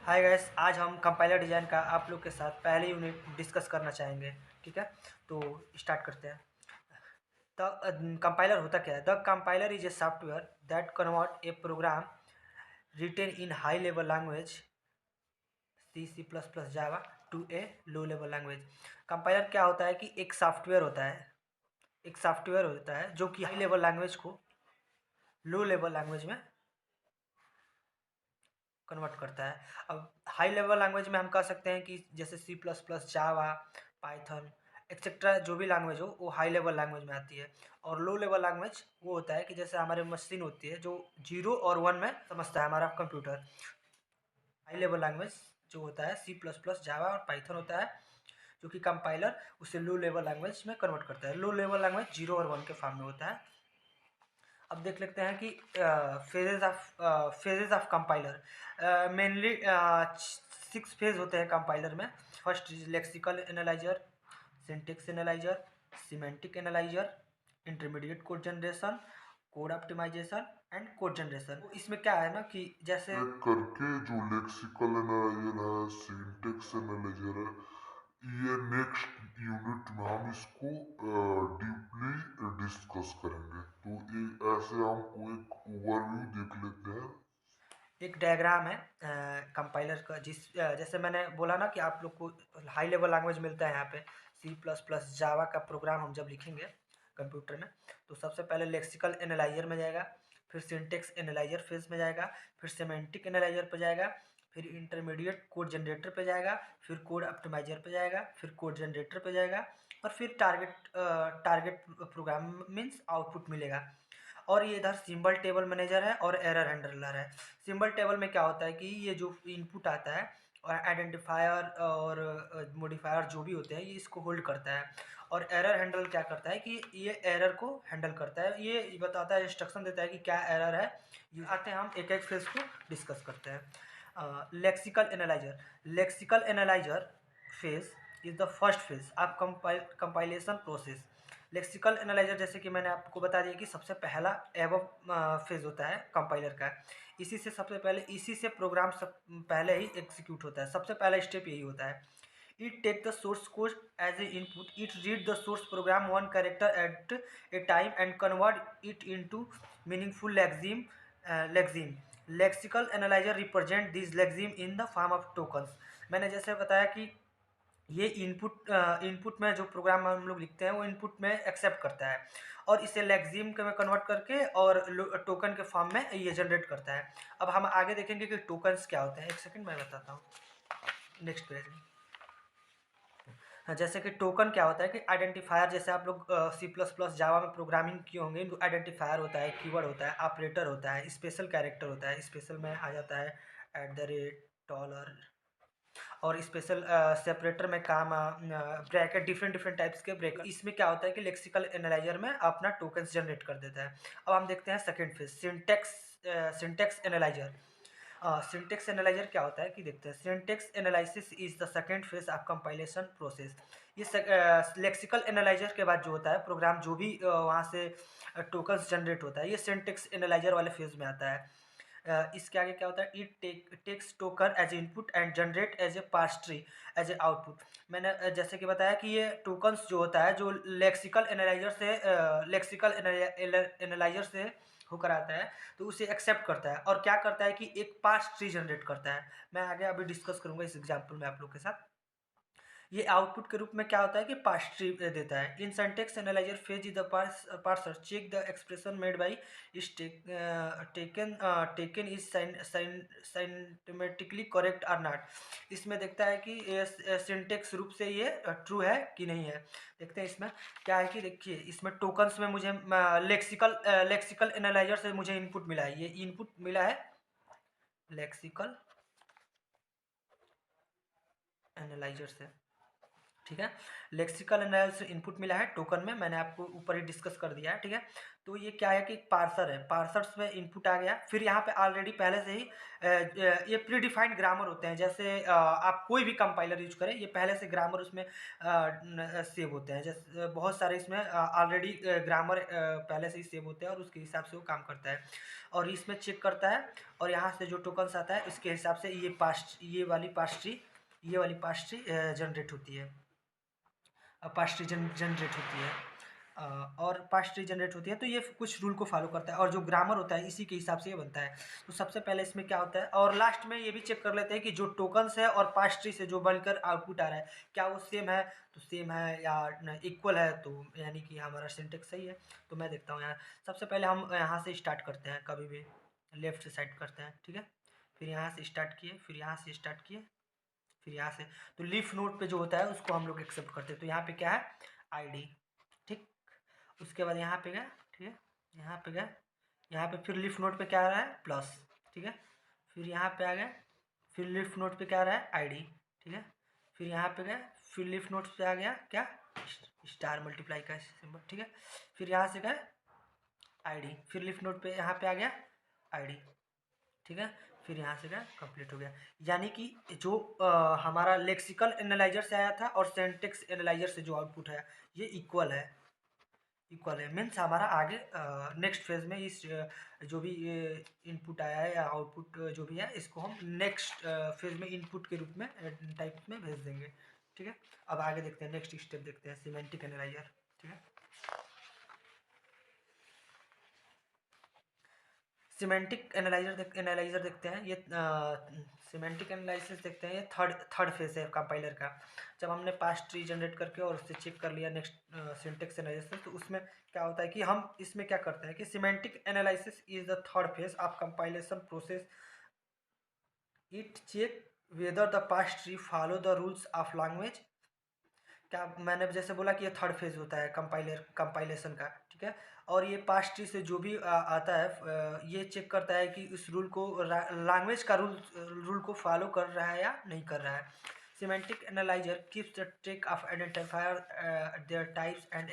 Hi guys, आज हम compiler design का आप लोग के साथ पहले यूनिट डिस्कस करना चाहेंगे। ठीक है, तो स्टार्ट करते हैं। द कंपाइलर होता क्या है? The compiler is a software that convert a program written in high level language C++ Java to a low level language. Compiler क्या होता है कि एक सॉफ्टवेयर होता है जो कि हाई लेवल लैंग्वेज को लो लेवल लैंग्वेज में कन्वर्ट करता है। अब हाई लेवल लैंग्वेज में हम कह सकते हैं कि जैसे C++, जावा, पाइथन एक्सेट्रा जो भी लैंग्वेज हो वो हाई लेवल लैंग्वेज में आती है। और लो लेवल लैंग्वेज वो होता है कि जैसे हमारे मशीन होती है जो 0 और 1 में समझता है हमारा कंप्यूटर। हाई लेवल लैंग्वेज जो होता है C++, जावा और पाइथन होता है, जो कि कंपाइलर उसे लो लेवल लैंग्वेज में कन्वर्ट करता है। लो लेवल लैंग्वेज 0 और 1 के फॉर्म में होता है। अब देख लेते हैं कि phases of compiler. Mainly 6 phase होते हैं कंपाइलर में। First is lexical analyser, syntax analyser, semantic analyser, intermediate code generation, code optimisation and code generation. इसमें क्या है ना कि जैसे एक करके जो लेक्सिकल एनालाइजर है, सिंटेक्स एनालाइजर है, ये नेक्स्ट यूनिट में हम इसको डीपली डिस्कस करेंगे। तो ये ऐसे हम एक ओवरव्यू देख लेते हैं। एक डायग्राम है कंपाइलर का, जैसे मैंने बोला ना कि आप लोग को हाई लेवल लैंग्वेज मिलता है यहाँ पे C++, जावा का प्रोग्राम हम जब लिखेंगे कंप्यूटर में, तो सबसे पहले लेक्सिकल एनालाइजर में जाएगा, फिर सिंटेक्स एनालाइजर फेज में जाएगा, फिर सेमेंटिक एनालाइजर पे जाएगा, फिर इंटरमीडिएट कोड जनरेटर पे जाएगा, फिर कोड ऑप्टिमाइजर पे जाएगा, फिर कोड जनरेटर पे जाएगा, और फिर टारगेट प्रोग्राम मीन्स आउटपुट मिलेगा। और ये इधर सिंबल टेबल मैनेजर है और एरर हैंडलर है। सिंबल टेबल में क्या होता है कि ये जो इनपुट आता है और आइडेंटिफायर और मॉडिफायर जो भी होते हैं ये इसको होल्ड करता है। और एरर हैंडल क्या करता है कि ये एरर को हैंडल करता है, ये बताता है, इंस्ट्रक्शन देता है कि क्या एरर है। ये आते हैं, हम एक एक फेज को डिस्कस करते हैं। Lexical analyser phase is the first phase of compilation process. Lexical analyser जैसे कि मैंने आपको बता दिया कि सबसे पहला एवब फेज होता है कंपाइलर का। इसी से प्रोग्राम सब पहले ही एग्जीक्यूट होता है। सबसे पहला स्टेप यही होता है। It take the source code as a input, it read the source program one character at a time and convert it into meaningful lexeme. Lexical analyser represent this lexeme in the form of tokens. मैंने जैसे बताया कि ये input में जो programme हम लोग लिखते हैं वो इनपुट में एक्सेप्ट करता है और इसे लेक्सिम के में कन्वर्ट करके और टोकन के फॉर्म में ये जनरेट करता है। अब हम आगे देखेंगे कि टोकन्स क्या होते हैं। एक सेकंड मैं बताता हूँ, नेक्स्ट पेज में। हाँ, जैसे कि टोकन क्या होता है कि आइडेंटिफायर, जैसे आप लोग C++ जावा में प्रोग्रामिंग किए होंगे, तो आइडेंटिफायर होता है, कीवर्ड होता है, ऑपरेटर होता है, स्पेशल कैरेक्टर होता है। स्पेशल में आ जाता है @ डॉलर, और स्पेशल सेपरेटर में काम ब्रैकेट, डिफरेंट डिफरेंट टाइप्स के ब्रैकेट। इसमें क्या होता है कि लेक्सिकल एनालाइजर में अपना टोकन्स जनरेट कर देता है। अब हम देखते हैं second phase, syntax analyser. Syntax analyser क्या होता है कि देखते हैं। Syntax analysis is the second phase of compilation process. ये लेक्सिकल एनालाइजर के बाद जो होता है प्रोग्राम, जो भी वहाँ से टोकन्स जनरेट होता है, ये सिंटेक्स एनालाइजर वाले फेज में आता है। इसके आगे क्या होता है, it takes token as input and generate as a parse tree as a output. मैंने जैसे कि बताया कि ये टोकन्स जो होता है जो लेक्सिकल एनालाइजर से होकर आता है, तो उसे एक्सेप्ट करता है और क्या करता है कि एक पास ट्री जनरेट करता है। मैं आगे अभी डिस्कस करूंगा इस एग्जाम्पल में आप लोग के साथ। ये आउटपुट के रूप में क्या होता है कि पास ट्री देता है। In syntax analyzer phase is the parser check the expression made by is taken is syntactically correct और नॉट। इसमें देखता है कि सिंटेक्स रूप से ये ट्रू है कि नहीं है। देखते हैं इसमें क्या है कि देखिए, इसमें टोकन्स में मुझे लेक्सिकल एनालाइजर से मुझे इनपुट मिला है। ये इनपुट मिला है लेक्सिकल एनालाइजर से। ठीक है। लेक्सिकल एनालिसिस इनपुट मिला है टोकन में, मैंने आपको ऊपर ही डिस्कस कर दिया है, ठीक है। तो ये क्या है कि पार्सर है, पार्सर्स में इनपुट आ गया, फिर यहाँ पे ऑलरेडी पहले से ही ये प्री डिफाइंड ग्रामर होते हैं, जैसे आप कोई भी कंपाइलर यूज करें, ये पहले से ग्रामर उसमें सेव होते हैं, जैसे बहुत सारे इसमें ऑलरेडी ग्रामर पहले से ही सेव होते हैं और उसके हिसाब से वो काम करता है, और इसमें चेक करता है, और यहाँ से जो टोकन्स आता है उसके हिसाब से ये वाली पास्ट्री जनरेट होती है, पास्ट्री जनरेट होती है, और पास्ट्री जनरेट होती है, तो ये कुछ रूल को फॉलो करता है, और जो ग्रामर होता है इसी के हिसाब से ये बनता है। तो सबसे पहले इसमें क्या होता है, और लास्ट में ये भी चेक कर लेते हैं कि जो टोकन्स है और पास्ट्री से जो बनकर आउटपुट आ रहा है क्या वो सेम है, तो सेम है या इक्वल है, तो यानी कि हमारा सिंटेक्स सही है। तो मैं देखता हूँ यहाँ, सबसे पहले हम यहाँ से स्टार्ट करते हैं, कभी भी लेफ्ट साइड करते हैं, ठीक है। फिर यहाँ से स्टार्ट किए, फिर यहाँ से स्टार्ट किए, फिर यहाँ से, तो लीफ नोड पे जो होता है उसको हम लोग एक्सेप्ट करते हैं, तो यहाँ पे क्या है, आईडी, ठीक। उसके बाद यहाँ पे गए, ठीक है, यहाँ पे गए, यहाँ पे फिर लीफ नोड पे क्या आ रहा है, प्लस, ठीक है। फिर यहाँ पे आ गए, फिर लीफ नोड पे क्या आ रहा है, आईडी, ठीक है। फिर यहाँ पे गए, फिर लीफ नोड पे आ गया क्या, स्टार मल्टीप्लाई का सिंबल, ठीक है। फिर यहाँ से गए आईडी, फिर लीफ नोड पे यहाँ पे आ गया आईडी, ठीक है। फिर यहाँ से क्या कंप्लीट हो गया, यानी कि जो हमारा लेक्सिकल एनालाइजर से आया था और सिंटेक्स एनालाइजर से जो आउटपुट है ये इक्वल है मीन्स हमारा आगे नेक्स्ट फेज में इस जो भी इनपुट आया है या आउटपुट जो भी है इसको हम नेक्स्ट फेज में इनपुट के रूप में टाइप में भेज देंगे, ठीक है। अब आगे देखते हैं, नेक्स्ट स्टेप देखते हैं, सिमेंटिक एनालाइजर, ठीक है। सिमेंटिक एनालाइजर देखते हैं, ये सिमेंटिक एनालिसिस देखते हैं, ये थर्ड फेज है कंपाइलर का। जब हमने पास्ट ट्री जनरेट करके और उससे चेक कर लिया नेक्स्ट सिंटेक्स एनालिसिस, तो उसमें क्या होता है कि हम इसमें क्या करते हैं कि semantic analysis is the third phase of compilation process, it check whether the parsed tree follow the rules of language. क्या मैंने जैसे बोला कि ये थर्ड फेज होता है कंपाइलेशन का, ठीक है। और ये पास्ट ट्री से जो भी आता है ये चेक करता है कि इस रूल को लैंग्वेज का रूल को फॉलो कर रहा है या नहीं कर रहा है। Semantic analyser keeps the track of identifier there types and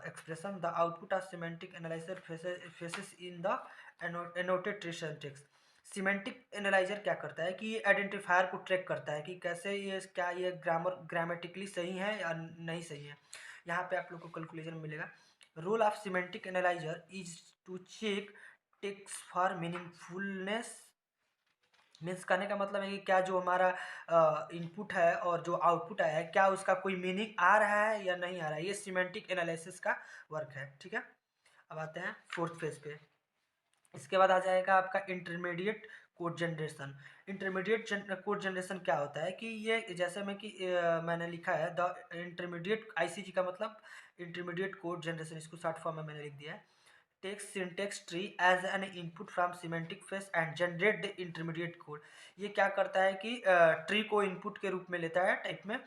expression. The output of semantic analyzer faces in the annotated syntax. Semantic analyser क्या करता है कि ये आइडेंटिफायर को ट्रैक करता है कि कैसे ये क्या ये ग्रामेटिकली सही है या नहीं सही है। यहाँ पे आप लोग को कैलकुलेशन मिलेगा। Role of semantic analyser is to check text for meaningfulness, means करने का मतलब है कि क्या जो हमारा इनपुट है और जो आउटपुट आया है क्या उसका कोई मीनिंग आ रहा है या नहीं आ रहा है, ये सिमेंटिक एनालिसिस का वर्क है, ठीक है। अब आते हैं फोर्थ फेज पे। इसके बाद आ जाएगा आपका intermediate code generation. Intermediate code generation क्या होता है कि ये जैसे में कि मैंने लिखा है द इंटरमीडिएट आईसीजी का मतलब इंटरमीडिएट कोड जनरेशन, इसको शॉर्ट फॉर्म में मैंने लिख दिया है। Takes syntax tree as an input from semantic phase and generate the intermediate code. ये क्या करता है कि ट्री को इनपुट के रूप में लेता है टाइप में,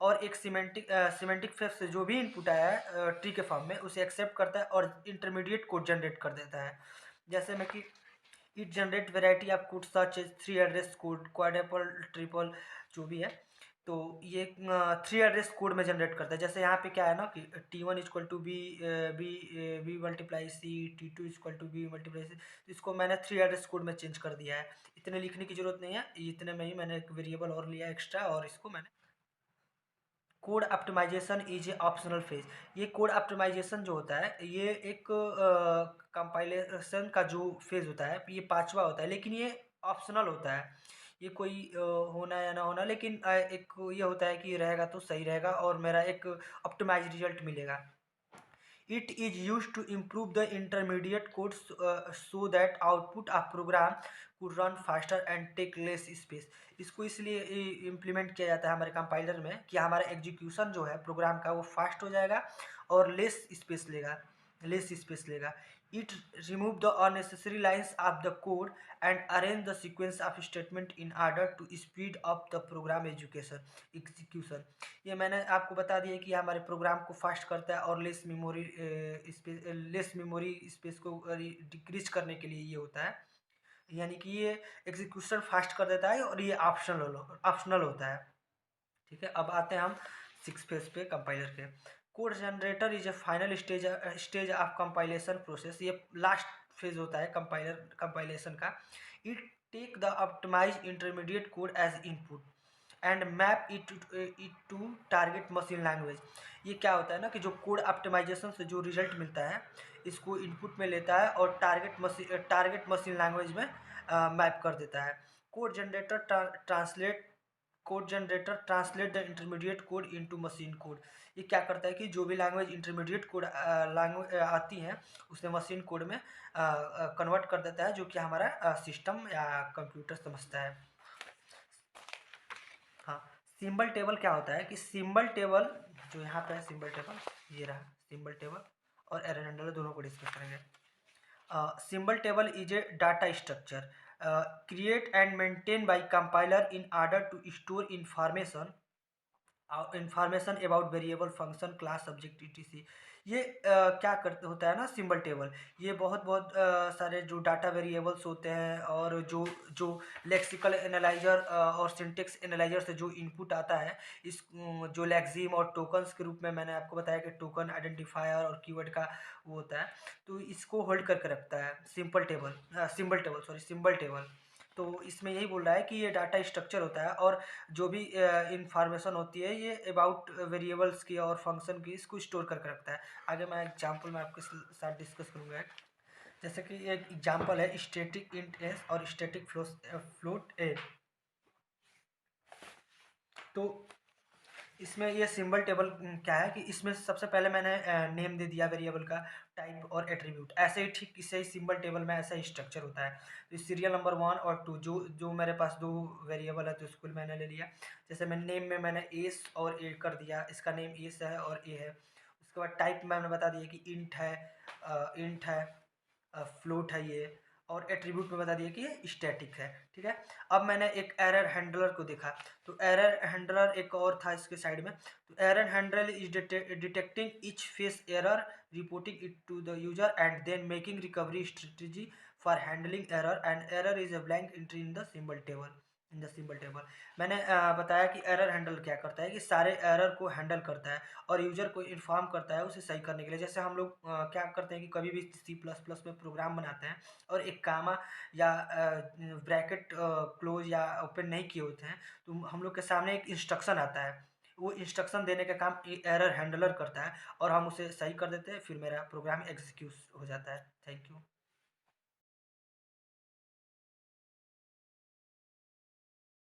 और एक सिमेंटिक फेस से जो भी इनपुट आया है ट्री के फॉर्म में उसे एक्सेप्ट करता है और इंटरमीडिएट कोड जनरेट कर देता है। जैसे में कि it generate variety of code such as three address code, quadruple, triple जो भी है, तो ये थ्री एड्रेस कोड में जनरेट करता है। जैसे यहाँ पे क्या है ना कि T1 equal to B B B multiply C, T2 equal to B multiply C, तो इसको मैंने थ्री एड्रेस कोड में चेंज कर दिया है। इतने लिखने की जरूरत नहीं है, इतने में ही मैंने एक वेरिएबल और लिया एक्स्ट्रा और इसको मैंने code optimisation is a optional phase. ये कोड ऑप्टिमाइजेशन जो होता है ये एक कंपाइलेशन का जो फेज होता है ये पांचवा होता है, लेकिन ये ऑप्शनल होता है। ये कोई होना या ना होना, लेकिन एक ये होता है कि रहेगा तो सही रहेगा और मेरा एक ऑप्टिमाइज रिजल्ट मिलेगा। It is used to improve the intermediate code so that output of program could run faster and take less space. इसको इसलिए इम्प्लीमेंट किया जाता है हमारे कंपाइलर में कि हमारा एग्जीक्यूशन जो है प्रोग्राम का वो फास्ट हो जाएगा और लेस स्पेस लेगा। It remove the unnecessary lines of the code and arrange the sequence of statement in order to speed up the program execution. ये मैंने आपको बता दिया कि हमारे प्रोग्राम को फास्ट करता है और लेस मेमोरी स्पेस को डिक्रीज करने के लिए ये होता है, यानी कि ये एग्जीक्यूशन फास्ट कर देता है और ये ऑप्शनल होता है। ठीक है, अब आते हैं हम 6 फेज पे कंपाइलर के। Code generator is a final stage of compilation process. ये लास्ट फेज होता है कंपाइलेशन का। It take the optimise intermediate code as input and map it to target machine language. ये क्या होता है ना कि जो कोड ऑप्टिमाइजेशन से जो रिजल्ट मिलता है, इसको इनपुट में लेता है और टारगेट मशीन लैंग्वेज में मैप कर देता है। Code generator translate the intermediate code into machine code. ये क्या करता है कि जो भी लैंग्वेज इंटरमीडिएट कोड लैंग्वेज आती हैं, उसे मशीन कोड में कन्वर्ट कर देता है, जो कि हमारा सिस्टम या कंप्यूटर समझता है। हाँ, सिंबल टेबल क्या होता है कि सिंबल टेबल जो यहाँ पे है, सिंबल टेबल ये रहा सिंबल टेबल, और एरर हैंडलर दोनों को डिस्कस करेंगे। Symbol table is a data structure create and maintained by compiler in order to store information about variable function class subject etc। ये क्या करते होता है ना सिंबल टेबल, ये बहुत बहुत सारे जो डाटा वेरिएबल्स होते हैं और जो जो लेक्सिकल एनालाइजर और सिंटेक्स एनालाइजर से जो इनपुट आता है, इस जो लेक्सिम और टोकन्स के रूप में मैंने आपको बताया कि टोकन आइडेंटिफायर और कीवर्ड का वो होता है, तो इसको होल्ड करके रखता है सिंबल टेबल। तो इसमें यही बोल रहा है कि ये डाटा स्ट्रक्चर होता है और जो भी इंफॉर्मेशन होती है ये अबाउट वेरिएबल्स की और फंक्शन की, इसको स्टोर करके रखता है। आगे मैं एग्जांपल में आपके साथ डिस्कस करूँगा। जैसे कि एक एग्जांपल है स्टैटिक इंट एस और स्टैटिक फ्लोट ए। तो इसमें ये सिंबल टेबल क्या है कि इसमें सबसे पहले मैंने नेम दे दिया वेरिएबल का, टाइप और एट्रीब्यूट। ऐसे ही ठीक इससे ही सिंबल टेबल में ऐसा ही स्ट्रक्चर होता है। तो सीरियल नंबर 1 और 2 जो जो मेरे पास दो वेरिएबल है, तो उसको मैंने ले लिया। जैसे मैं नेम में मैंने एस और ए कर दिया, इसका नेम एस है और ए है। उसके बाद टाइप मैंने बता दिया कि इंट है, फ्लोट है ये, और एट्रीब्यूट में बता दिया कि ये स्टैटिक है। ठीक है, अब मैंने एक एरर हैंडलर को देखा, तो एरर हैंडलर एक और था इसके साइड में। तो error handler is detecting each phase error, reporting it to the user and then making recovery strategy for handling error, and error is a blank entry in the symbol table. मैंने बताया कि error handle क्या करता है कि सारे error को handle करता है और यूजर को इन्फॉर्म करता है उसे सही करने के लिए। जैसे हम लोग क्या करते हैं कि कभी भी C++ में प्रोग्राम बनाते हैं और एक कामा या ब्रैकेट क्लोज या ओपन नहीं किए होते हैं, तो हम लोग के सामने एक इंस्ट्रक्शन आता है। वो इंस्ट्रक्शन देने का काम एरर हैंडलर करता है और हम उसे सही कर देते हैं, फिर मेरा प्रोग्राम एग्जीक्यूट हो जाता है। Thank you.